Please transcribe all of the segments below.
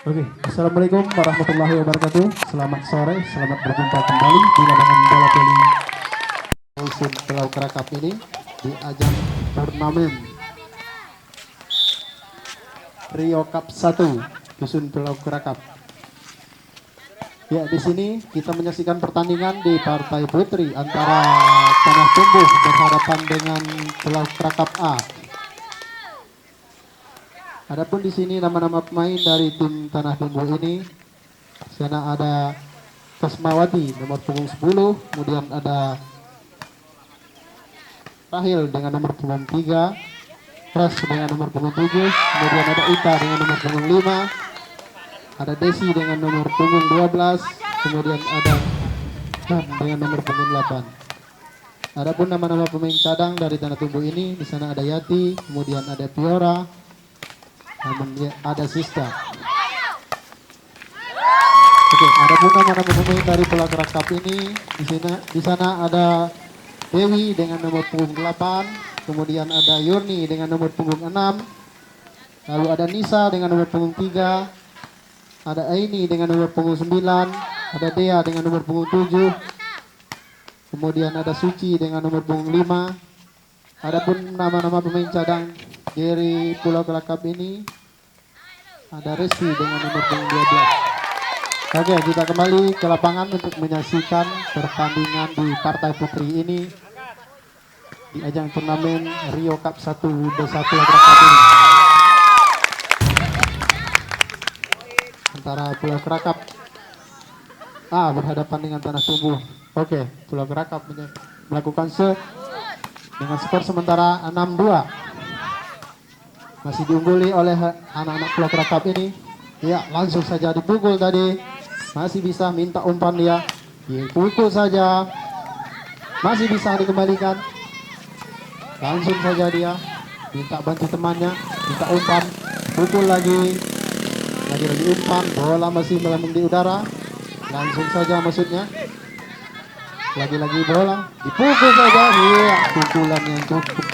Oke, Assalamualaikum warahmatullahi wabarakatuh. Selamat sore, selamat berjumpa kembali di lapangan bola voli Dusun Pulau Kerakap ini di ajang turnamen Rio Cup 1 Dusun Pulau Kerakap. Ya, di sini kita menyaksikan pertandingan di partai putri antara Tanah Tumbuh berhadapan dengan Pulau Kerakap A. Adapun di sini nama-nama pemain dari tim Tanah Tumbuh ini, di sana ada Kasmawati nomor punggung 10, kemudian ada Rahil dengan nomor punggung 3, Pras dengan nomor punggung 7, kemudian ada Ita dengan nomor punggung 5, ada Desi dengan nomor punggung 12, kemudian ada Han dengan nomor punggung 8. Adapun nama-nama pemain cadang dari Tanah Tumbuh ini, di sana ada Yati, kemudian ada Piora, namun ada Sista. Oke, adapun nama-nama pemain dari Pulau Kerakap ini, di sana ada Dewi dengan nomor punggung 8, kemudian ada Yurni dengan nomor punggung 6, lalu ada Nisa dengan nomor punggung 3, ada Aini dengan nomor punggung 9, ada Dea dengan nomor punggung 7, kemudian ada Suci dengan nomor punggung 5. Adapun nama-nama pemain cadang dari Pulau Kerakap ini, ada Resi dengan nomor punggung 12. Oke, kita kembali ke lapangan untuk menyaksikan pertandingan di partai putri ini di ajang turnamen Rio Cup 1 D1 Kerakap ini. Antara Pulau Kerakap A berhadapan dengan Tanah Tumbuh. Oke, Pulau Kerakap melakukan dengan skor sementara 6-2. Masih diungguli oleh anak-anak Pulau Kerakap ini. Ya, langsung saja dipukul tadi. Masih bisa minta umpan dia. Dipukul saja. Masih bisa dikembalikan. Langsung saja dia minta bantu temannya, minta umpan, pukul lagi. Lagi-lagi umpan, bola masih melambung di udara. Langsung saja maksudnya. Lagi-lagi bola, dipukul saja. Iya, pukulan yang cukup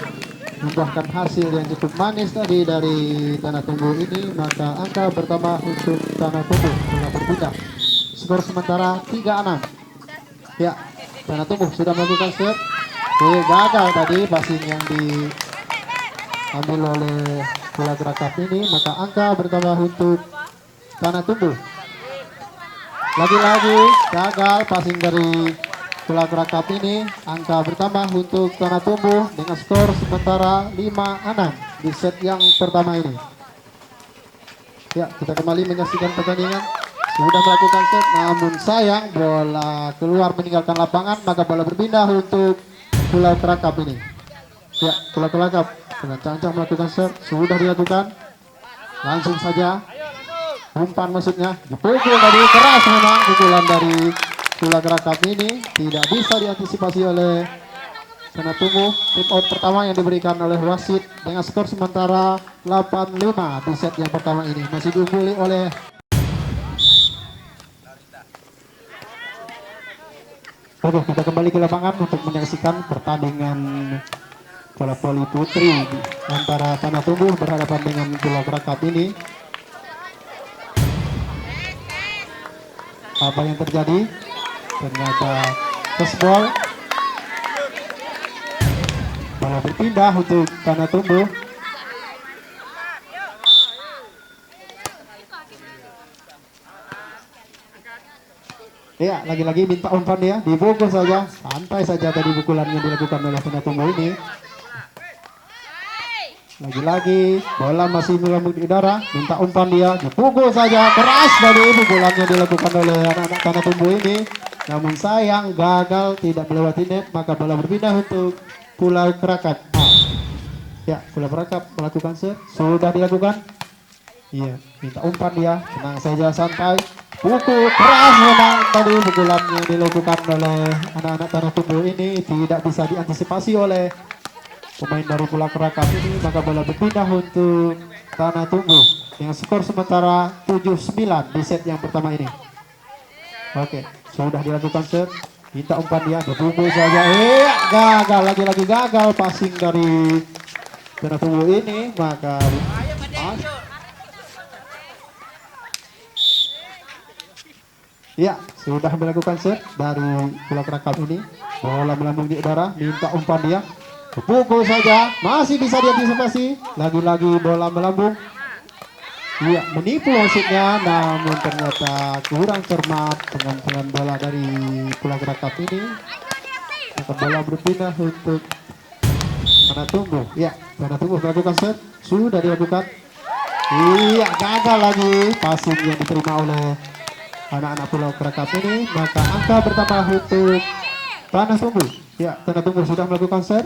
membuahkan hasil yang cukup manis tadi dari Tanah Tumbuh ini. Maka angka bertambah untuk Tanah Tumbuh sudah berpindah. Skor sementara 3-6. Ya, Tanah Tumbuh sudah melakukan set. Gagal tadi passing yang diambil oleh Pulau Kerakap ini. Maka angka bertambah untuk Tanah Tumbuh. Lagi-lagi gagal passing dari Pulau Kerakap ini. Angka bertambah untuk Tanah Tumbuh dengan skor sementara 5-6 di set yang pertama ini. Ya, kita kembali menyaksikan pertandingan. Sudah melakukan set, namun sayang bola keluar meninggalkan lapangan. Maka bola berpindah untuk Pulau Kerakap ini. Ya, Pulau Kerakap dengan cancang melakukan set. Sudah dilakukan. Langsung saja umpan maksudnya, dipukul tadi keras memang pukulan dari Pulau Kerakap ini. Tidak bisa diantisipasi oleh Tanah Tumbuh. Tip out pertama yang diberikan oleh wasit dengan skor sementara 8-5 di set yang pertama ini. Masih diungguli oleh Oke, kita kembali ke lapangan untuk menyaksikan pertandingan bola voli putri antara Tanah Tumbuh berhadapan dengan Pulau Kerakap ini. Apa yang terjadi? Ternyata crossball. Bola berpindah untuk Tanah Tumbuh. Ya, lagi-lagi minta umpan dia, dipukul saja. Santai saja tadi pukulan yang dilakukan oleh Tanah Tumbuh ini. Lagi-lagi bola masih melambung di udara, minta umpan dia, dipukul saja keras tadi pukulan yang dilakukan oleh anak-anak Tanah Tumbuh ini. Namun sayang gagal, tidak melewati net. Maka bola berpindah untuk Pulau Kerakap. Ya, Pulau Kerakap melakukan set. Sudah dilakukan. Iya, minta umpan dia, tenang saja, santai. Pukul keras memang tadi pukulan yang dilakukan oleh anak-anak Tanah Tumbuh ini. Tidak bisa diantisipasi oleh pemain dari Pulau Kerakap ini. Maka bola berpindah untuk Tanah Tumbuh dengan skor sementara 7-9 di set yang pertama ini. Oke, sudah dilakukan set. Minta umpan dia, dipukul saja. Gagal, lagi-lagi gagal passing dari Tanah Tumbuh ini. Maka Ya, sudah melakukan set dari Pulau Kerakap ini. Bola melambung di udara, minta umpan dia. Pukul saja, masih bisa diantisipasi. Lagi-lagi bola melambung. Iya, menipu wasitnya, namun ternyata kurang cermat pengambilan bola dari Pulau Kerakap ini. Maka bola berpindah untuk Tanah Tumbuh. Ya, Tanah Tumbuh melakukan set. Sudah dilakukan. Iya, gagal lagi passing yang diterima oleh anak-anak Pulau Kerakap ini. Maka angka bertambah untuk Tanah Tumbuh. Ya, Tanah Tumbuh sudah melakukan set.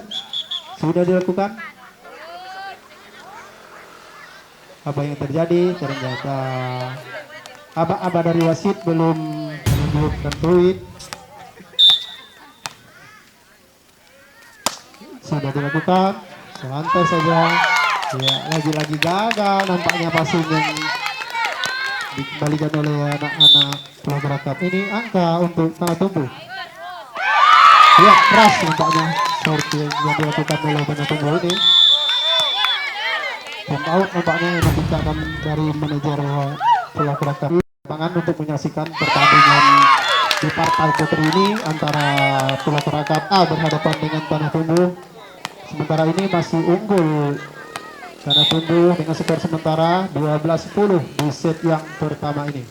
Sudah dilakukan. Apa yang terjadi? Ternyata aba-aba dari wasit belum menunjukkan tweet. Sudah dilakukan. Santai saja. Ya, lagi-lagi gagal nampaknya passing yang dikembalikan oleh anak-anak Pulau Kerakap ini. Angka untuk Tanah Tumbuh. Ya, keras nampaknya seperti yang dilakukan oleh Tanah Tumbuh ini. Time out nampaknya yang dibicarakan dari manajer Pulau Kerakap lapangan untuk menyaksikan pertandingan di partai putri ini antara Pulau Kerakap A berhadapan dengan Tanah Tumbuh. Sementara ini masih unggul Tanah Tumbuh dengan skor sementara 12-10 di set yang pertama ini.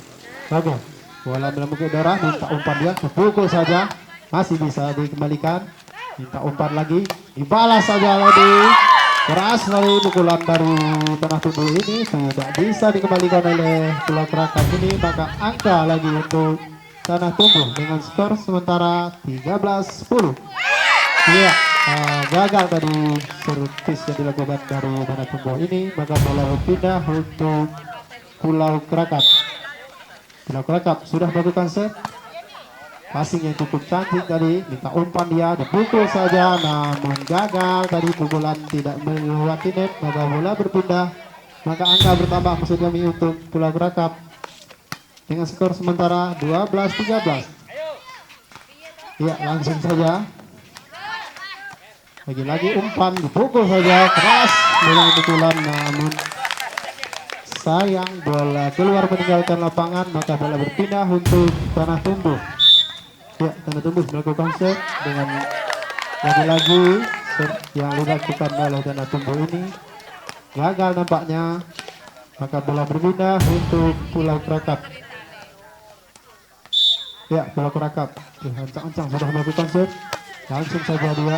Oke, bola melambung ke udara, minta umpan dia, pukul saja, masih bisa dikembalikan, minta umpan lagi, dibalas saja lagi. Keras dari pukulan dari Tanah Tumbuh ini tidak bisa dikembalikan oleh Pulau Kerakap ini. Maka angka lagi untuk Tanah Tumbuh dengan skor sementara 13-10. Iya, gagal tadi servis yang dilakukan dari Tanah Tumbuh ini. Maka bola berpindah untuk Pulau Kerakap. Pulau Kerakap sudah melakukan set. Passing yang cukup cantik tadi, minta umpan dia, dipukul saja, namun gagal tadi pukulan tidak melewati net. Maka bola berpindah, maka angka bertambah maksud kami untuk Pulau Kerakap dengan skor sementara 12-13. Ya, langsung saja, lagi-lagi umpan, dipukul saja keras dengan pukulan, namun sayang bola keluar meninggalkan lapangan. Maka bola berpindah untuk Tanah Tumbuh. Ya, Tanah Tumbuh melakukan set dengan lagi-lagi set yang dilakukan oleh Tanah Tumbuh ini gagal nampaknya. Maka bola berpindah untuk Pulau Kerakap. Ya, Pulau Kerakap ancang-ancang sudah melakukan set, langsung saja dia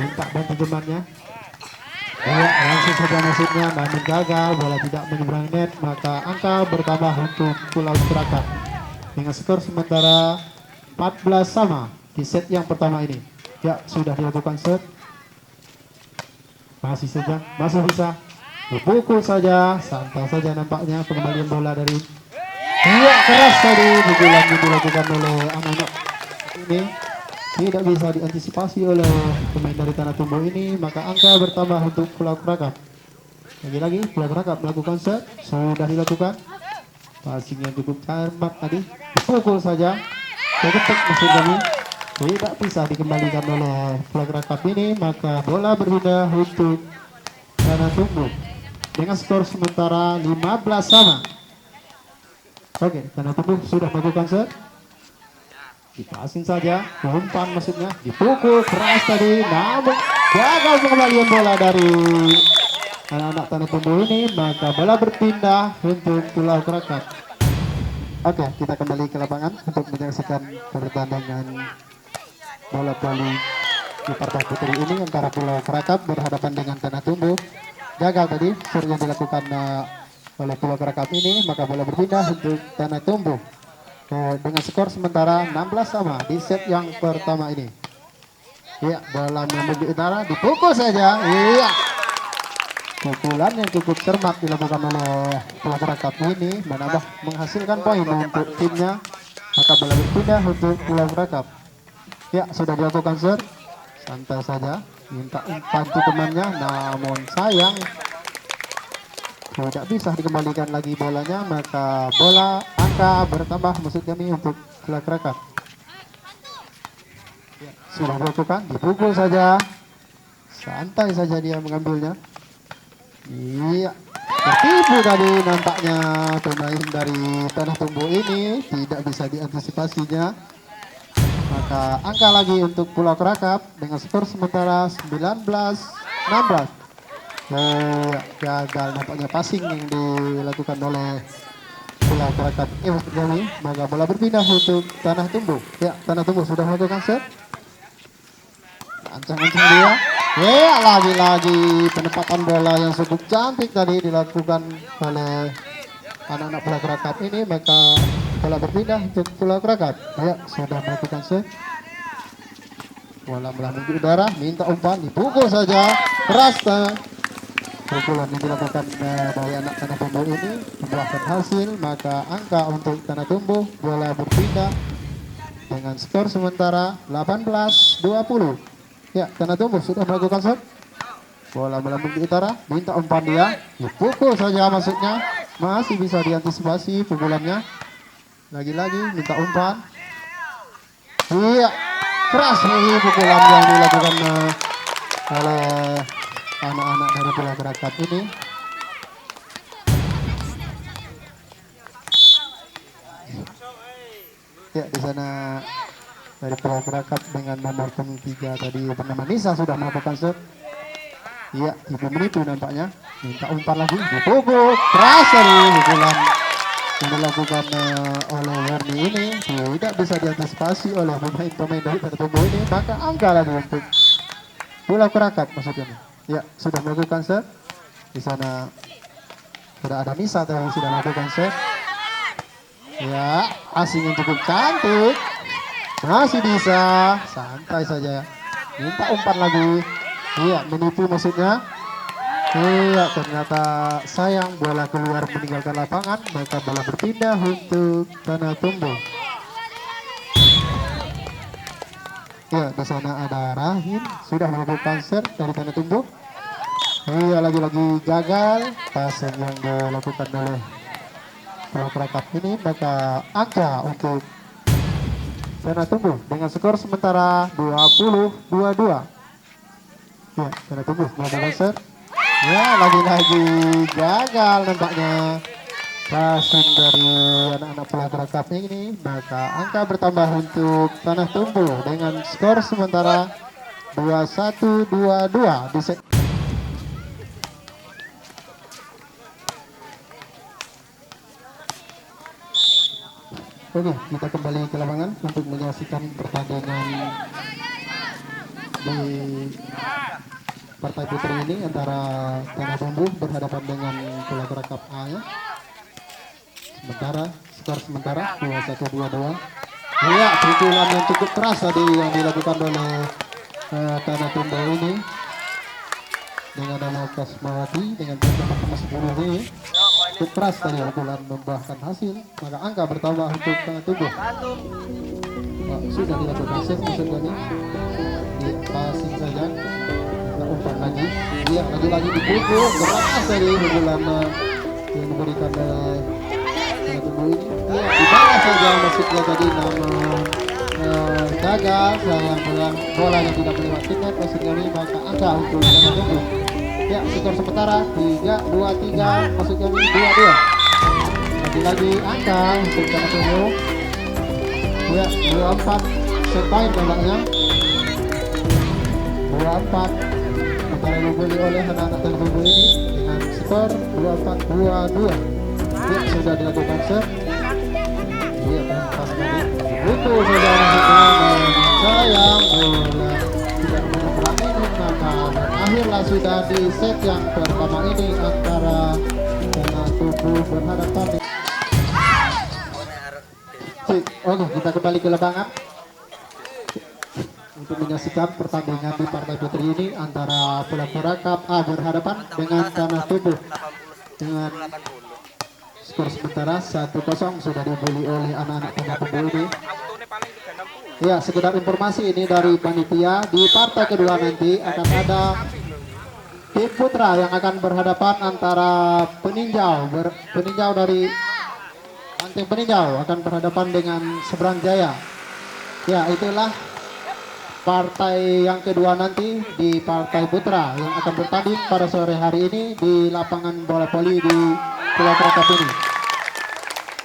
minta bantu temannya. Ya, langsung saja masuknya, namun gagal, bola tidak menyeberang net. Maka angka bertambah untuk Pulau Kerakap dengan skor sementara 14 sama di set yang pertama ini. Ya, sudah dilakukan set, masih saja, masih bisa dipukul saja, santai saja nampaknya pengembalian bola dari. Iya, keras tadi pukulan yang dilakukan oleh anak-anak ini tidak bisa diantisipasi oleh pemain dari Tanah Tumbuh ini. Maka angka bertambah untuk Pulau Kerakap. Lagi-lagi Pulau Kerakap melakukan set, sudah dilakukan passing yang cukup cermat tadi, dipukul saja. Kegetek maksud kami, tidak bisa dikembalikan oleh Pulau Kerakap ini. Maka bola berpindah untuk Tanah Tumbuh dengan skor sementara 15 sama. Oke, Tanah Tumbuh sudah melakukan set, dipasin saja, umpan maksudnya, dipukul keras tadi, namun gagal pengembalian bola dari anak-anak Tanah Tumbuh ini. Maka bola berpindah untuk Pulau Kerakap. Oke, kita kembali ke lapangan untuk menyaksikan pertandingan bola voli di partai putri ini antara Pulau Kerakap berhadapan dengan Tanah Tumbuh. Gagal tadi ser yang dilakukan oleh Pulau Kerakap ini. Maka bola berpindah untuk Tanah Tumbuh dengan skor sementara 16 sama di set yang pertama ini. Iya, bola melambung di udara, dipukul saja. Iya, pukulan yang cukup cermat dilakukan oleh Pulau Kerakap ini menambah menghasilkan poin untuk timnya. Maka bola berpindah untuk Pulau Kerakap. Ya, sudah dilakukan ser, santai saja, minta bantu temannya, namun sayang tidak bisa dikembalikan lagi bolanya. Maka bola angka bertambah maksud kami untuk Pulau Kerakap. Ya, sudah dilakukan, dipukul saja, santai saja dia mengambilnya. Iya, Tertipu tadi nampaknya pemain dari Tanah Tumbuh ini, tidak bisa diantisipasinya. Maka angka lagi untuk Pulau Kerakap dengan skor sementara 19-16. Gagal nampaknya passing yang dilakukan oleh Pulau Kerakap ini. Maka bola berpindah untuk Tanah Tumbuh. Ya, Tanah Tumbuh sudah melakukan set. Ancang-ancang dia. Ya, lagi-lagi penempatan bola yang cukup cantik tadi dilakukan oleh anak-anak Pulau Kerakap ini. Maka bola berpindah untuk Pulau Kerakap. Ya, sudah melakukan set. Bola melambung di udara, minta umpan, dipukul saja. Keras. Pukulan yang dilakukan dari anak Tanah Tumbuh ini membuahkan hasil. Maka angka untuk Tanah Tumbuh, bola berpindah dengan skor sementara 18-20. Ya, Tanah Tumbuh sudah melakukan set. Bola melambung di utara, minta umpan dia, dipukul saja maksudnya. Masih bisa diantisipasi pukulannya. Lagi-lagi minta umpan. Iya, keras lagi pukulan yang dilakukan oleh anak-anak dari Pulau Kerakap ini. Ya, di sana dari Pulau Kerakap dengan nomor 3 tadi bernama Nisa sudah melakukan set. Iya, ibu menipu nampaknya. Minta umpan lagi, dipukul. Keras dari pukulan yang dilakukan oleh Warni ini tidak bisa diantisipasi oleh pemain-pemain dari Tanah Tumbuh ini. Maka angka lagi untuk Pulau Kerakap maksudnya. Ya, sudah melakukan set. Di sana sudah ada Nisa yang sudah melakukan set. Ya, asing yang cukup cantik. Masih bisa, santai saja. Minta umpan lagi. Iya, menipu maksudnya. Iya, ternyata sayang bola keluar meninggalkan lapangan. Maka bola berpindah untuk Tanah Tumbuh. Ya, di sana ada Rahim sudah melakukan set dari Tanah Tumbuh. Iya, lagi-lagi gagal passing yang dilakukan oleh Pulau Kerakap ini. Maka angka untuk Tanah Tumbuh dengan skor sementara 20-22. Ya, Tanah Tumbuh melakukan set. Ya, lagi-lagi gagal nampaknya passing dari anak-anak Pulau Kerakap ini. Maka angka bertambah untuk Tanah Tumbuh dengan skor sementara 21-22 di set. Oke, kita kembali ke lapangan untuk menyaksikan pertandingan di partai putri ini antara Tanah Tumbuh berhadapan dengan Pulau Kerakap A ya. Sementara skor sementara 21-22. Iya, pukulan yang cukup keras tadi yang dilakukan oleh Tanah Tumbuh ini dengan nama Kasmawati dengan nomor 10 ini. Cukup keras tadi pukulan membuahkan hasil. Maka angka bertambah untuk Tanah Tumbuh. Sudah dilakukan set maksudnya nih. Di passing saja. Umpan lagi, dia lagi-lagi dipukul keras dari pukulan yang diberikan oleh Tanah Tumbuh ini. Ya, dibalas saja maksudnya tadi nama gagal sayang bola yang tidak melewati net maksudnya ini. Maka angka untuk Tanah Tumbuh. Ya, skor sementara 3-2-3 maksudnya ini 2-2. Lagi-lagi angka untuk Tanah Tumbuh. Ya, 24 set point nampaknya. 24 antara dibeli oleh anak-anak Tanah Tumbuh ini dengan skor 24-22. Ya, sudah dilakukan set. Iya, pas tadi itu sudah masuk sayang bola tidak menemukan ini. Maka akhirlah sudah di set yang pertama ini antara Tanah Tumbuh berhadapan. Oke, kita kembali ke lapangan untuk menyaksikan pertandingan di partai putri ini antara Pulau Kerakap A berhadapan dengan Tanah Tumbuh dengan skor sementara 1-0 sudah dibeli oleh anak-anak Tanah Tumbuh ini. Ya, sekedar informasi ini dari panitia, di partai kedua nanti akan ada tim putra yang akan berhadapan antara peninjau dari Banteng Peninjau akan berhadapan dengan Seberang Jaya. Ya, itulah partai yang kedua nanti di partai putra yang akan bertanding pada sore hari ini di lapangan bola voli di Pulau Krakatau ini.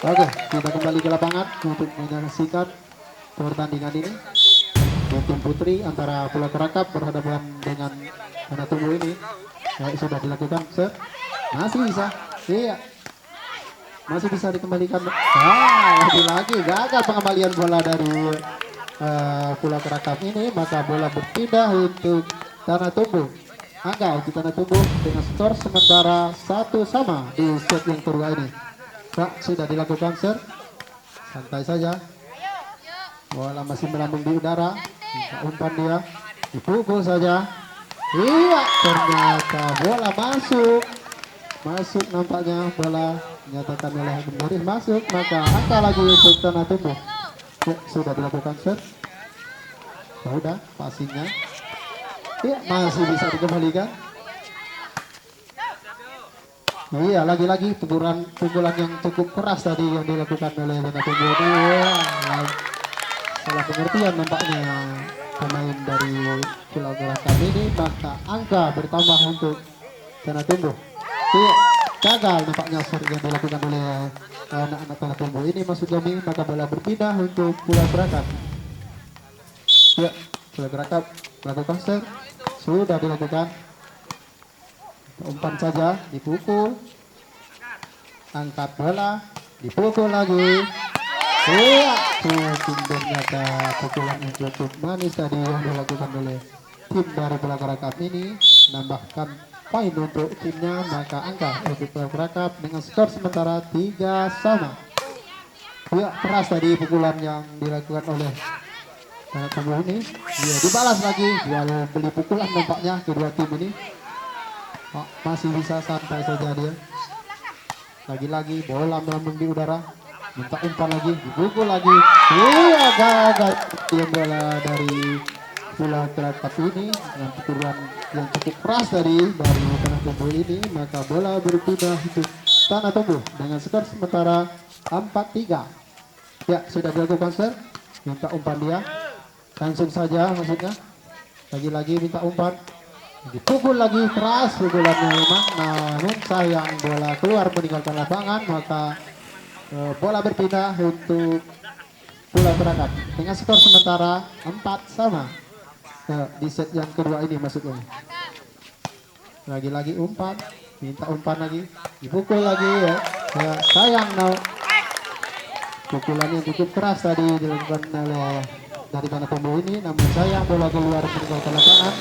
Oke, kita kembali ke lapangan untuk menyaksikan pertandingan ini. Tim putri antara Pulau Krakatau berhadapan dengan Tanah Tumbuh ini. Sudah dilakukan, sir. Masih bisa, iya, masih bisa dikembalikan. Lagi-lagi gagal pengembalian bola dari Pulau Krakatau ini, maka bola berpindah untuk Tanah Tumbuh. Angka untuk Tanah Tumbuh dengan skor sementara 1-1 di set yang kedua ini. Sudah dilakukan, sir. Santai saja. Bola masih melambung di udara. Umpan dia, dipukul saja. Iya, ternyata bola masuk nampaknya bola dinyatakan oleh pengurus masuk, maka angka lagi untuk Tanah Tumbuh. Sudah dilakukan, sir. Sudah passingnya. Iya, masih bisa dikembalikan. Iya, lagi-lagi pukulan yang cukup keras tadi yang dilakukan oleh Tanah Tumbuh ini. Salah pengertian nampaknya pemain dari Pulau Krakatau ini, maka angka bertambah untuk Tanah Tumbuh. Iya, gagal nampaknya yang dilakukan oleh anak-anak Tanah Tumbuh ini masuk kami, maka bola berpindah untuk Pulau Krakatau. Ya, Pulau Krakatau melakukan serve, sudah dilakukan. Umpan saja, dipukul, angkat bola, dipukul lagi. Iya, ternyata pukulan yang cukup manis tadi yang dilakukan oleh tim dari Pulau Krakatau ini, menambahkan poin untuk timnya, maka angka untuk Pulau Krakatau dengan skor sementara 3-3. Ya, keras tadi pukulan yang dilakukan oleh Tanah Tumbuh ini. Ya, dibalas lagi, jual beli pukulan nampaknya kedua tim ini. Masih bisa santai saja dia. Lagi-lagi bola melambung di udara, minta umpan lagi, dipukul lagi. Iya, gagal yang bola dari Pulau Krakatau ini dengan pukulan yang cukup keras dari Tanah Tumbuh ini, maka bola berpindah untuk Tanah Tumbuh dengan skor sementara 4-3. Ya, sudah dilakukan, sir. Minta umpan dia, langsung saja maksudnya. Lagi-lagi minta umpan, dipukul lagi keras pukulannya memang, namun sayang bola keluar meninggalkan lapangan, maka bola berpindah untuk Pulau Krakatau dengan skor sementara 4-4 di set yang kedua ini maksudnya. Lagi-lagi umpan, minta umpan lagi, dipukul lagi ya. Ya, sayang pukulannya cukup keras tadi dilakukan oleh dari Tanah Tumbuh ini, namun sayang bola keluar meninggalkan lapangan,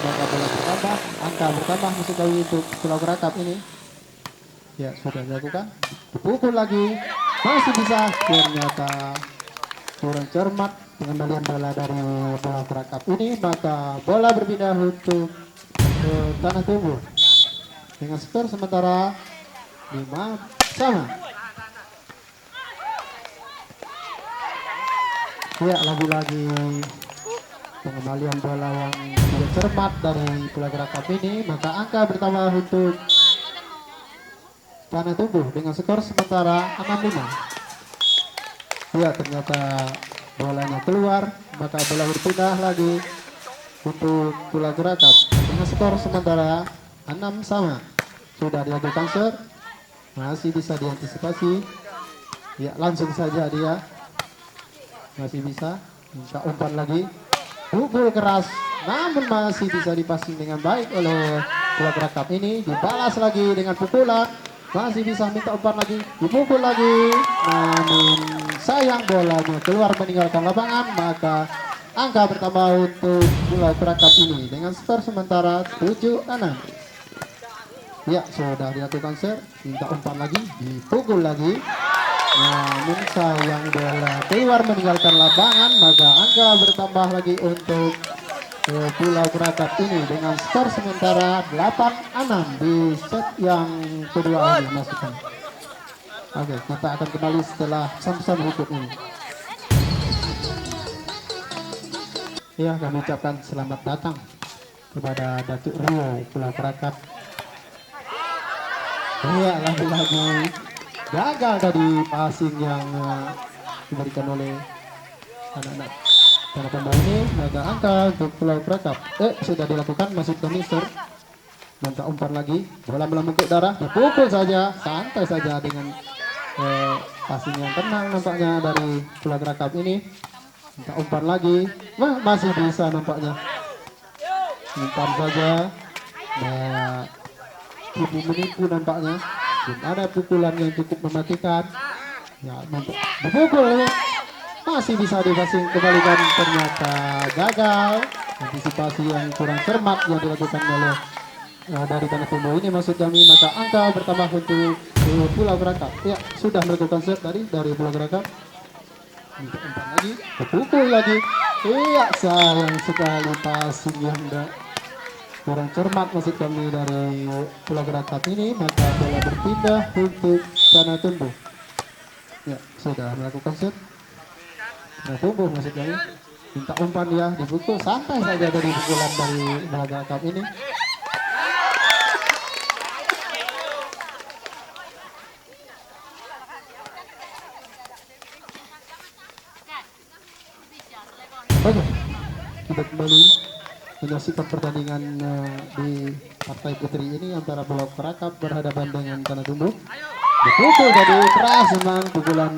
maka bola bertambah, angka bertambah maksud kami untuk Pulau Krakatau ini. Ya, sudah dilakukan, dipukul lagi, masih bisa, ternyata kurang cermat pengembalian bola dari Pulau Krakatau ini, maka bola berpindah untuk Tanah Tumbuh dengan skor sementara 5-5. Ya, lagi-lagi pengembalian bola yang tidak cermat dari Pulau Krakatau ini, maka angka bertambah untuk Tanah Tumbuh dengan skor sementara 6-5. Ya, ternyata bolanya keluar, maka bola berpindah lagi untuk Pulau Krakatau dengan skor sementara 6-6. Sudah dilakukan, sir. Masih bisa diantisipasi. Ya, langsung saja dia. Masih bisa, minta umpan lagi, pukul keras, namun masih bisa dipasing dengan baik oleh Pulau Krakatau ini. Dibalas lagi dengan pukulan, masih bisa minta umpan lagi, dipukul lagi, namun sayang bolanya keluar meninggalkan lapangan, maka angka bertambah untuk Pulau Krakatau ini dengan skor sementara 7-6. Ya, sudah dilakukan, sir. Minta umpan lagi, dipukul lagi, namun sayang bola keluar meninggalkan lapangan, maka angka bertambah lagi untuk Pulau Krakatau ini dengan skor sementara 8-6 di set yang kedua ini masukkan. Oke, kita akan kembali setelah pesan-pesan berikut ini. Ya, kami ucapkan selamat datang kepada Datuk Rio Pulau Krakatau. Ya, lagi-lagi gagal tadi passing yang diberikan oleh anak-anak Tanah Tombol ini maka angka untuk Pulau Krakap sudah dilakukan, masih ke Mister. Minta umpan lagi, bola melambung ke darah, dipukul saja, santai saja dengan passing yang tenang nampaknya dari Pulau Krakap ini. Minta umpan lagi, masih bisa nampaknya. Umpan saja, tipu menipu nampaknya. Belum ada pukulan yang cukup mematikan. Ya, dipukul, masih bisa dipasing kembalikan, ternyata gagal. Antisipasi yang kurang cermat yang dilakukan oleh dari Tanah Tombol ini maksud kami, maka angka bertambah untuk Pulau Krakap. Ya, sudah melakukan set dari Pulau Krakap. Untuk umpan lagi, pukul lagi. Iya, sayang sekali passing yang kurang cermat maksud kami dari Pulau Krakap ini, maka bola berpindah untuk Tanah Tombol. Ya, sudah melakukan set. Tanah Tombol maksud kami. Minta umpan ya, dipukul santai saja dari pukulan dari Pulau Krakap ini. Oke, kita kembali menyaksikan pertandingan di partai putri ini antara Pulau Krakap berhadapan dengan Tanah Tombol. Dipukul jadi keras memang pukulan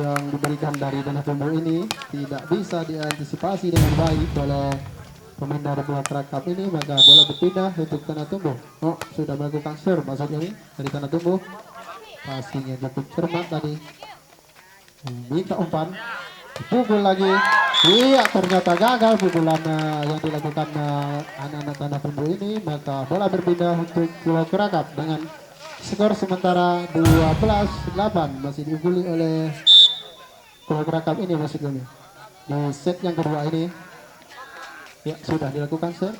yang diberikan dari Tanah Tombol ini, tidak bisa diantisipasi dengan baik oleh pemain dari Pulau Krakap ini, maka bola berpindah untuk Tanah Tombol. Sudah melakukan serve maksudnya ini dari Tanah Tombol. Passingnya cukup cermat tadi. Minta umpan, pukul lagi. Iya, ternyata gagal pukulan yang dilakukan anak-anak Tanah Tombol ini, maka bola berpindah untuk Pulau Krakap dengan skor sementara 12-8, masih diungguli oleh Pulau Krakap ini maksud kami di set yang kedua ini. Ya, sudah dilakukan set.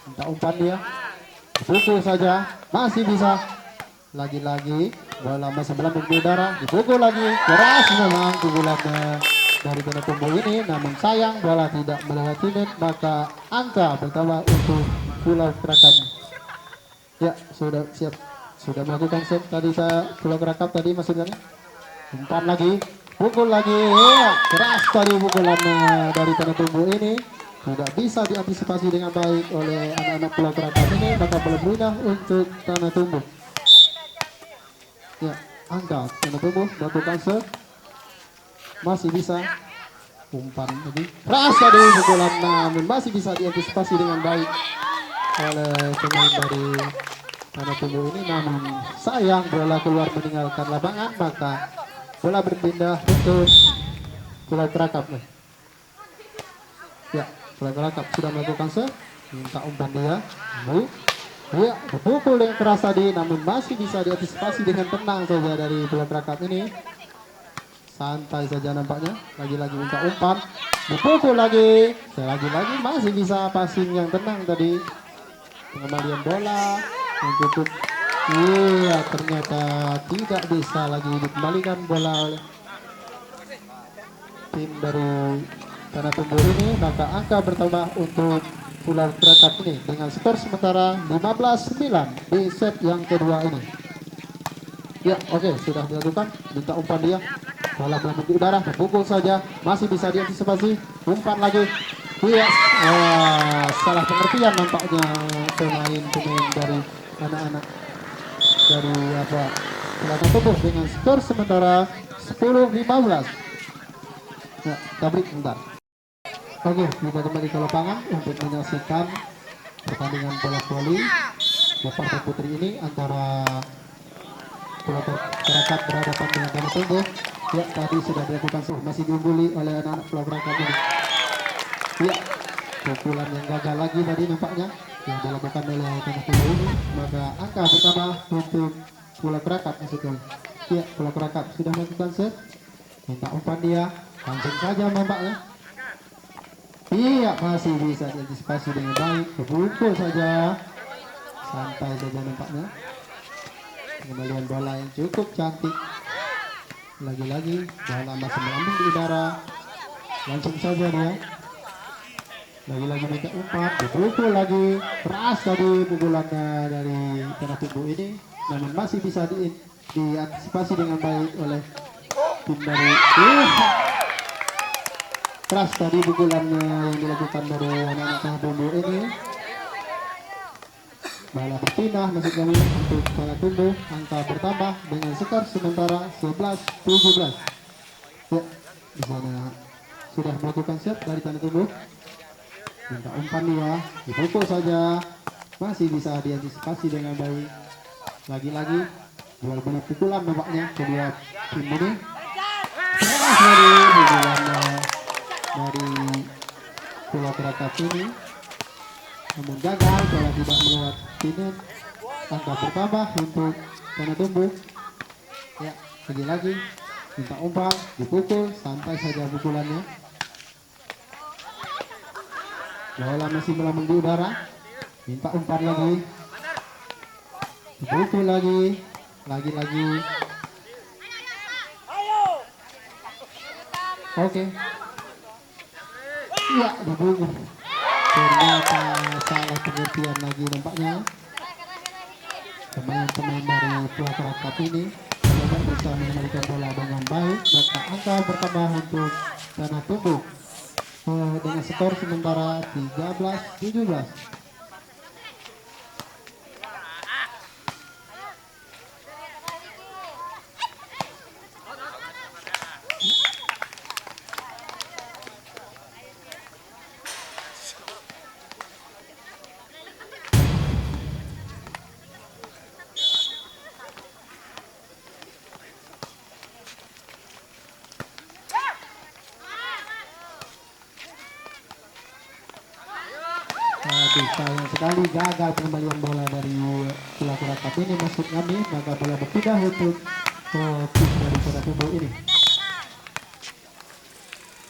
Minta umpan dia, pukul saja, masih bisa. Lagi-lagi bola masih melambung ke udara, dipukul lagi, keras memang pukulannya dari Tanah Tombol ini, namun sayang bola tidak melewati net, maka angka bertambah untuk Pulau Krakap. Ya, sudah siap, sudah melakukan set tadi Pulau Krakap tadi maksudnya. Umpan lagi, pukul lagi, ya, keras tadi pukulan dari Tanah Tombol ini, tidak bisa diantisipasi dengan baik oleh anak-anak Pulau Krakap ini, maka bola berpindah untuk Tanah Tombol. Ya, angka Tanah Tombol melakukan set, masih bisa. Umpan lagi, keras tadi pukulan, namun masih bisa diantisipasi dengan baik oleh pemain dari Tanah Tombol ini, namun sayang bola keluar meninggalkan lapangan, maka bola berpindah untuk Pulau Krakap. Ya, Pulau Krakap sudah melakukan set, minta umpan dia, ya, dipukul dengan keras tadi, namun masih bisa diantisipasi dengan tenang saja dari Pulau Krakap ini. Santai saja nampaknya, lagi-lagi minta umpan, dipukul lagi, lagi-lagi masih bisa passing yang tenang tadi. Pengembalian bola yang cukup, iya, ternyata tidak bisa lagi dikembalikan bola oleh tim dari Tanah Tombol ini, maka angka bertambah untuk Pulau Krakap ini dengan skor sementara 15-9 di set yang kedua ini. Ya, oke, sudah dilakukan. Minta umpan dia, bola melambung di udara, dipukul saja, masih bisa diantisipasi. Umpan lagi, iya, salah pengertian nampaknya pemain-pemain dari anak-anak dari Tanah Tombol dengan skor sementara 10-15. Ya, tabrik bentar. Oke, kita kembali ke lapangan untuk menyaksikan pertandingan bola voli di partai putri ini antara Pulau Krakap berhadapan dengan Tanah Tombol. Ya, tadi sudah dilakukan, masih diungguli oleh anak-anak Pulau Krakap ini. Ya, pukulan yang gagal lagi tadi nampaknya yang dilakukan oleh Tanah Tombol ini, maka angka pertama untuk Pulau Krakap maksudnya. Ya, Pulau Krakap sudah melakukan set, minta umpan dia, langsung saja nampaknya. Iya, masih bisa diantisipasi dengan baik, dipukul saja, santai saja nampaknya. Pengembalian bola yang cukup cantik, lagi-lagi bola masih melambung di udara, langsung saja dia, lagi-lagi minta umpan, dipukul lagi, keras tadi pukulannya dari Tanah Tombol ini, namun masih bisa diantisipasi dengan baik oleh tim dari keras tadi pukulannya yang dilakukan dari anak-anak Tanah Tumbuh ini. Bola berpindah masuk kami untuk Tanah Tumbuh. Angka bertambah dengan skor sementara 11-17. Ya, di sana sudah melakukan set dari Tanah Tumbuh. Minta umpan dia, dipukul saja, masih bisa diantisipasi dengan baik. Lagi-lagi jual beli pukulan nampaknya kedua tim ini. Keras dari pukulan dari Pulau Krakatau ini, namun gagal bola tidak melewat net. Angka bertambah untuk Tanah Tumbuh. Ya, lagi-lagi minta umpan, dipukul, santai saja pukulannya. Bola masih melambung di udara, minta umpan lagi, dipukul lagi, lagi-lagi. Oke. Iya, dipukul. Ternyata salah pengertian lagi nampaknya. Pemain-pemain dari Pulau Krakatau ini tidak bisa mengendalikan bola dengan baik, maka angka bertambah untuk Tanah Tumbuh dengan skor sementara 13-17. Sayang sekali gagal pengembalian bola dari Pulau Krakatau ini masuk kami, maka bola berpindah untuk tim dari Tanah Tumbuh ini.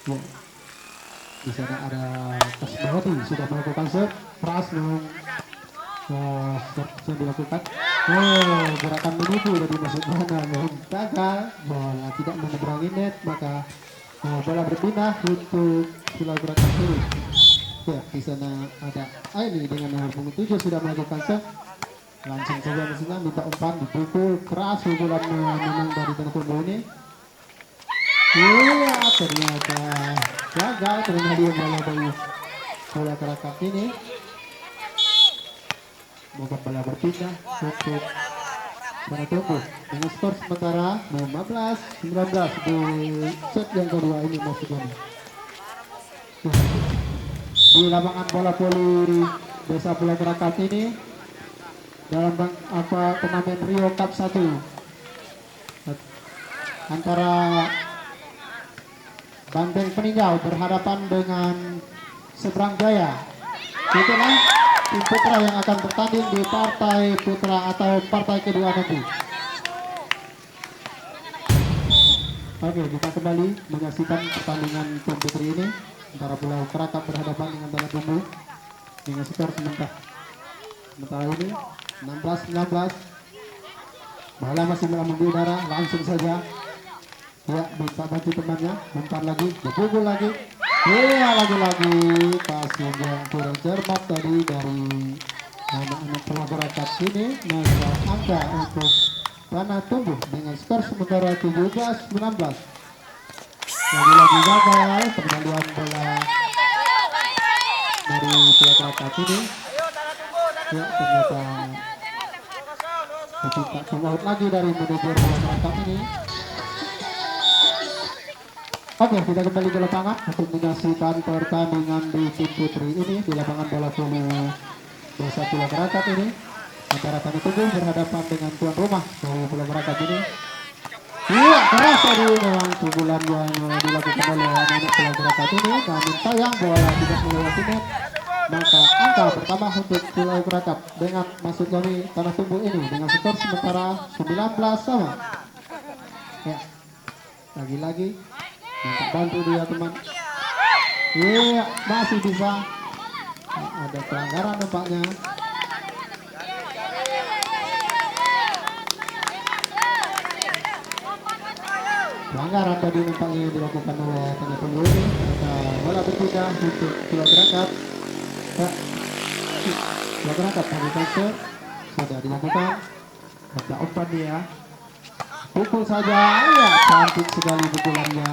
Ya, di sana ada Kasbahati sudah melakukan serve keras yang dilakukan. Gerakan menipu dari masuk mana gagal, bola tidak menyeberangi net, maka bola berpindah untuk Pulau Krakatau ini. Ya, di sana ada Aini dengan nomor punggung 7 sudah melakukan serve. Langsung saja mesinnya minta umpan, dipukul keras pukulan memang dari Tanah Tumbuh ini. Iya, ternyata gagal karena dia bola dari Pulau Krakatau ini. Moga bola berpindah untuk Tanah Tumbuh dengan skor sementara 15-19 di set yang kedua ini masuk kami. Di lapangan bola voli Desa Pulau Krakatau ini dalam turnamen Rio Cup 1 antara Banteng Peninjau berhadapan dengan Seberang Jaya. Itulah tim putra yang akan bertanding di partai putra atau partai kedua nanti. Oke, kita kembali menyaksikan pertandingan tim putri ini antara Pulau Krakatau berhadapan dengan Tanah Tumbuh dengan skor sementara ini 16-19. Bola masih melambung di udara, langsung saja ya minta bantu temannya, umpan lagi, dipukul lagi. Ya, lagi-lagi passing yang kurang cermat tadi dari anak-anak Pulau Krakatau ini, maka angka untuk Tanah Tumbuh dengan skor sementara 17-19. Lagi-lagi gagal pengembalian bola dari Pulau Krakatau ini. Ya, ternyata kita kembali lagi dari manajer Pulau Krakatau ini. Oke, kita kembali ke lapangan untuk menyaksikan pertandingan di tim putri ini di lapangan bola voli Desa Pulau Krakatau ini antara Tanah Tumbuh berhadapan dengan tuan rumah dari Pulau Krakatau ini. Iya, keras tadi memang pukulan yang dilakukan oleh anak Pulau Krakatau ini, namun sayang bola tidak melewati net, maka angka pertama untuk Pulau Krakatau dengan masuk kami Tanah Tumbuh ini dengan skor sementara 19 sama. Ya, lagi-lagi minta bantu dia teman. Iya, masih bisa. Ada pelanggaran nampaknya. Pelanggaran tadi nampaknya dilakukan oleh Tanah Tumbuh ini. Maka bola berpindah untuk Pulau Krakatau. Pulau Krakatau melakukan serve sudah dilakukan. Ada umpan dia. Pukul saja, ya cantik sekali pukulannya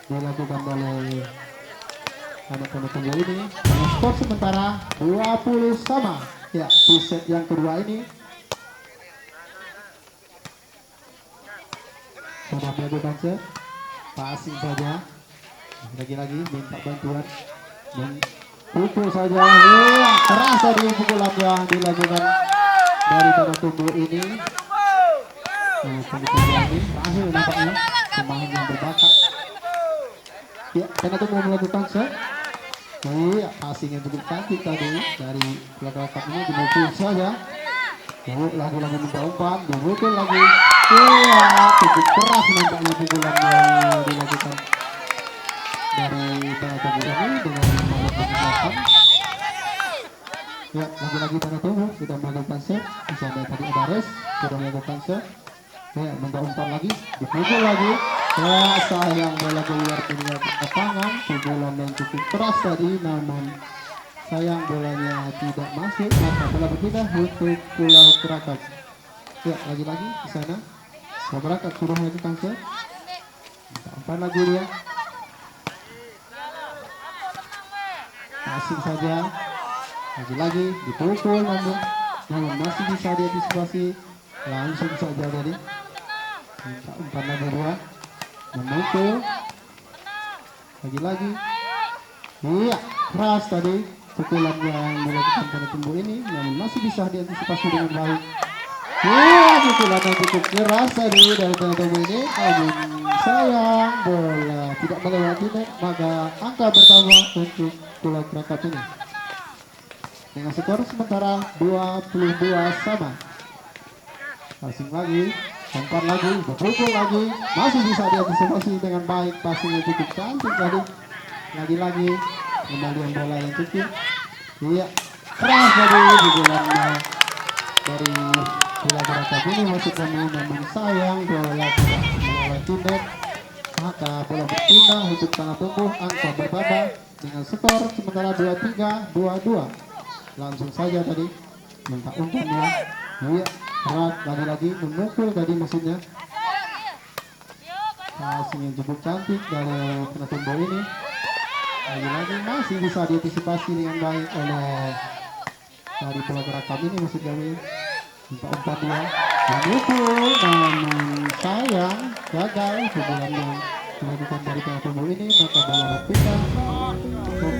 dilakukan oleh anak-anak tunggu ini dengan skor sementara 20 sama. Ya, di set yang kedua ini sudah melakukan set passing saja, lagi-lagi minta bantuan dan pukul saja. Ya, keras tadi pukulan yang dilakukan dari tanah tumbuh ini. Tunggu ini terakhir nampaknya pemain yang berbakat. Ya, tanah tumbuh melakukan set. Iya, passing yang cukup cantik tadi dari belakang ini, dimukul saja. Lagi-lagi minta umpan, dimukul lagi. Iya, cukup keras nampaknya pukulan yang dilakukan dari tanah tumbuh ini dengan nomor 8. Ya, lagi-lagi tanah tumbuh sudah melakukan set. Misalnya tadi ada res, sudah melakukan set. Ya, minta umpan lagi, dipukul lagi. Ya, sayang bola keluar dari lapangan. Pukulan yang cukup keras tadi, namun sayang bolanya tidak masuk. Maka bola berpindah untuk Pulau Krakatau. Ya, lagi-lagi di sana Pulau Krakatau sudah melakukan set. Minta umpan lagi dia. Passing saja. Lagi-lagi dipukul, namun masih bisa diantisipasi. Langsung saja tadi. Minta umpan lagi dua. Memukul lagi-lagi. Iya, keras tadi pukulan yang dilakukan tanah tumbuh ini, namun masih bisa diantisipasi dengan baik. Iya, pukulan yang cukup keras tadi dari tanah tumbuh ini, namun sayang bola tidak melewati net. Maka angka bertambah untuk Pulau Krakatau ini dengan skor sementara 22 sama. Passing lagi, umpan lagi, berpukul lagi, masih bisa diantisipasi dengan baik. Passing yang cukup cantik tadi. Lagi-lagi kembalian bola yang cukup. Iya, keras tadi pukulannya dari Pulau Krakatau ini masuk kami, namun sayang bola tidak melewati net. Maka bola berpindah untuk tanah tumbuh. Angka bertambah dengan skor sementara 23-22. Langsung saja tadi minta umpannya. Iya, berat lagi-lagi memukul tadi maksudnya. Passing yang cukup cantik dari tanah tumbuh ini. Lagi-lagi masih bisa diantisipasi dengan baik oleh dari Pulau Krakatau ini maksud kami. Minta umpan dia, memukul, namun sayang gagal pukulan yang dilakukan dari tanah tumbuh ini. Maka bola berpindah untuk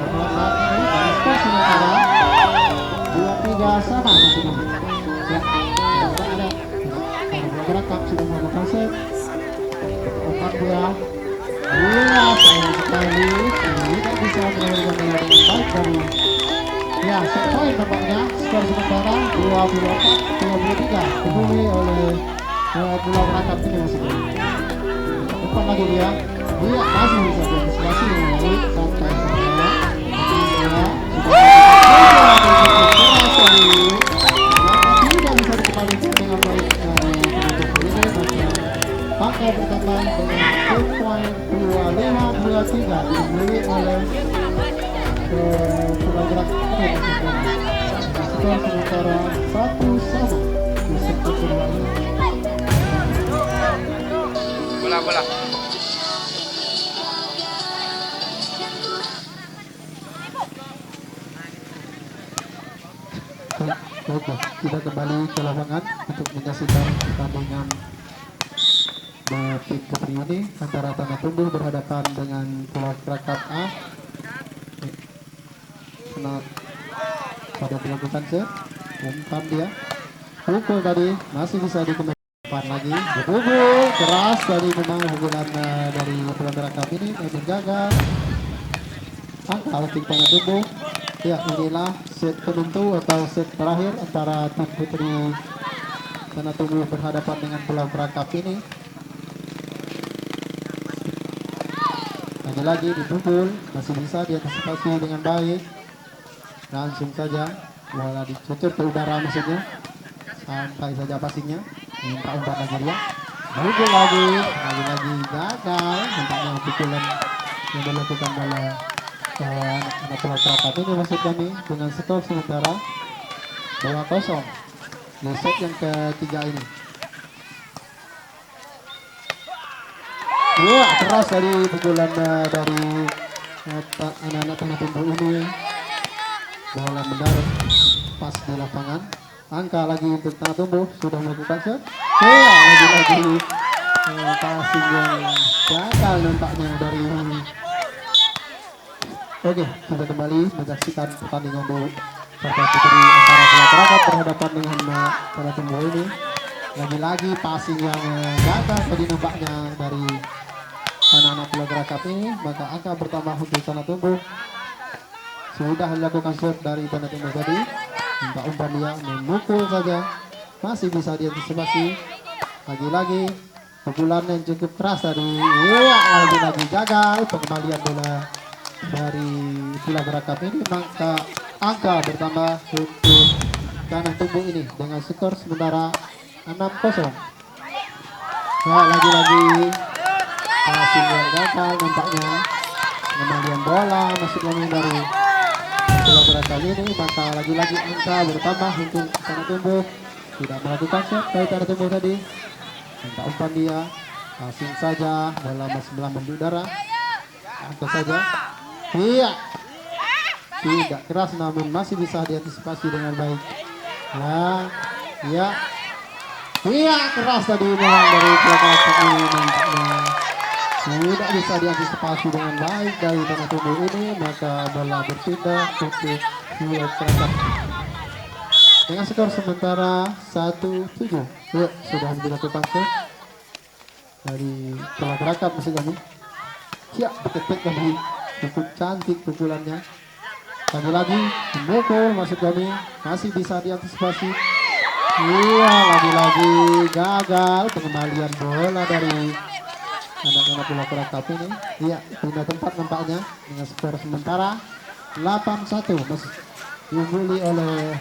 belakang ini dan skor sementara 23 sama maksudnya. Ya, tidak ada dari Krakatau sudah melakukan set. Umpan dia. Iya, sayang sekali tidak bisa melewati dengan baik dari. Ya, set point tampaknya. Skor sementara 24-23 dibuli oleh Pulau Krakatau ini maksudnya. Umpan lagi dia. Iya, masih bisa diantisipasi dengan baik sampai sana. Tidak bisa dikembalikan dengan baik dari penutup ini. Angka bertambah dengan 2.25-23 dibeli oleh Pulau Krakatau ini. Skor sementara 1 sama di set kedua ini. Bola. Oke, kita kembali ke lapangan untuk menyaksikan pertandingan tim putri ini antara Tanah Tumbuh berhadapan dengan Pulau Krakatau A. Pada dilakukan set, umpan dia, pukul tadi masih bisa dikembalikan lagi, berpukul keras tadi memang pukulan dari Pulau Krakatau ini namun gagal. Angka untuk Tanah Tumbuh. Ya, inilah set penentu atau set terakhir antara tim putri Tanah Tumbuh berhadapan dengan Pulau Krakatau ini. Lagi dipukul, masih bisa diantisipasi dengan baik. Langsung saja bola dicucur ke udara maksudnya, sampai saja passingnya. Minta umpan lagi dia, pukul lagi gagal. Nampaknya pukulan yang dilakukan oleh anak Pulau Krakatau ini maksud kami dengan skor sementara 2-0 di set yang ketiga ini. Ya, keras dari pukulan dari anak-anak tengah tumbuh ini. Bola mendarat pas di lapangan. Angka lagi untuk tengah tumbuh sudah melakukan shot. Ya, lagi-lagi passing yang gagal nampaknya dari. Oke, kita kembali menyaksikan pertandingan di Partai Putri antara Pelakarakat berhadapan dengan tengah tumbuh ini. Lagi-lagi passing yang gagal tadi nampaknya dari anak-anak Pelakarakat ini, maka angka bertambah untuk tanah tumbuh. Sudah dilakukan shot dari tanah tumbuh tadi. Umpan dia memukul saja, masih bisa diantisipasi. Lagi-lagi pukulan yang cukup keras dari lagi-lagi gagal pengembalian bola dari Pelakarakat ini, maka angka bertambah untuk tanah tumbuh ini dengan skor sementara 6-0. Nah, lagi-lagi passing yang gagal nampaknya, pengembalian bola masuk lagi dari Pelakarakat ini, maka lagi-lagi angka bertambah untuk tanah tumbuh. Tidak melakukan shot dari tanah tumbuh tadi. Minta umpan dia, passing saja, bola masih melambung di udara. Angkat saja. Iya, tidak keras namun masih bisa diantisipasi dengan baik. Ya, iya, iya keras tadi memang dari Pelakarakat ini nampaknya tidak bisa diantisipasi dengan baik dari tanah tumbuh ini, maka bola berpindah untuk Pelakarakat dengan skor sementara 1-7. Ya, sudah dilakukan shot dari Pelakarakat masih kami. Ya, betul tadi cukup cantik pukulannya. Lagi-lagi memukul masuk kami, masih bisa diantisipasi. Iya, lagi-lagi gagal pengembalian bola dari anak-anak Pelakarakat ini. Iya, pindah tempat nampaknya dengan skor sementara 8-1 masih diungguli oleh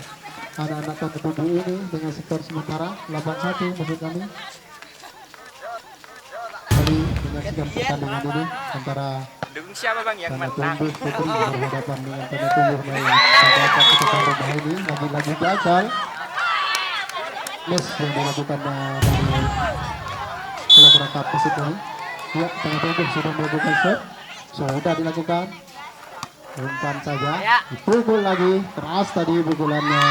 anak-anak tumbuh ini dengan skor sementara 8-1 maksud kami. Tadi menyaksikan pertandingan ini antara Dukung siapa bang yang tanah menang? tumbuh putri berhadapan dengan tanah tumbuh dari Pelakarakat ketika rumah ini. Lagi-lagi gagal miss yang dilakukan dari Pelakarakat maksud kami. Ya, tanah tumbuh sudah melakukan shot, sudah dilakukan umpan saja, dipukul lagi keras tadi pukulannya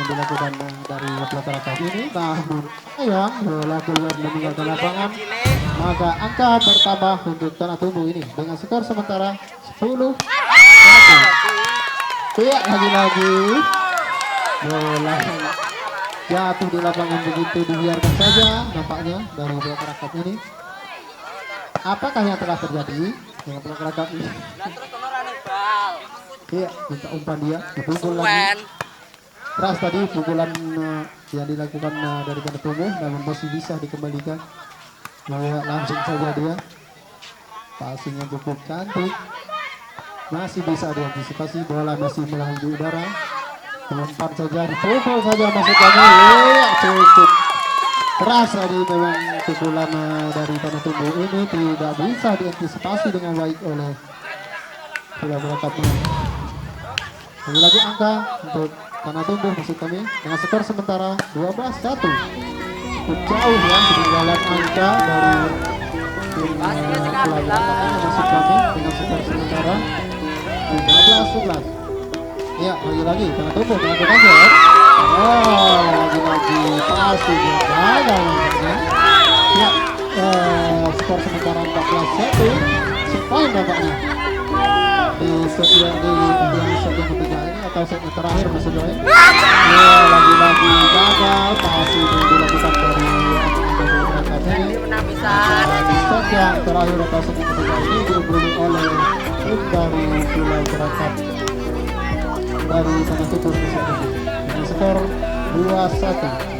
yang dilakukan dari Pelakarakat ini, namun sayang bola keluar meninggalkan lapangan, maka angka bertambah untuk tanah tumbuh ini dengan skor sementara 10-1. Ya, lagi-lagi bola jatuh di lapangan begitu dibiarkan saja nampaknya dari Pelakarakat ini. Apakah yang telah terjadi dengan Pelakarakat ini? Iya, minta umpan dia, dipukul lagi. Keras tadi pukulan yang dilakukan dari tanah tumbuh, namun masih bisa dikembalikan. Ya, langsung saja dia. Passing yang cukup cantik. Masih bisa diantisipasi, bola masih melambung di udara. Umpan saja, dipukul saja masuk kami. Ya, cukup keras tadi memang pukulan dari tanah tumbuh ini tidak bisa diantisipasi dengan baik oleh Pelakarakat ini. Lagi angka untuk tanah tumbuh maksud kami dengan skor sementara 12-1. Cukup jauh ya ketinggalan angka dari tim Pelakarakat ini maksud kami dengan skor sementara 13-11. Ya, lagi-lagi tanah tumbuh melakukan shot. Lagi-lagi pasti gagal nampaknya. Ya, skor sementara 14-1. Sepoin nampaknya di set yang ketiga ini atau set yang terakhir maksud gue. Ya, lagi-lagi gagal pasti dilakukan dari Pelakarakat ini. Di set yang terakhir atau set yang ketiga ini diungguli oleh tim dari Pelakarakat dari tanah tumbuh dengan skor 2-1.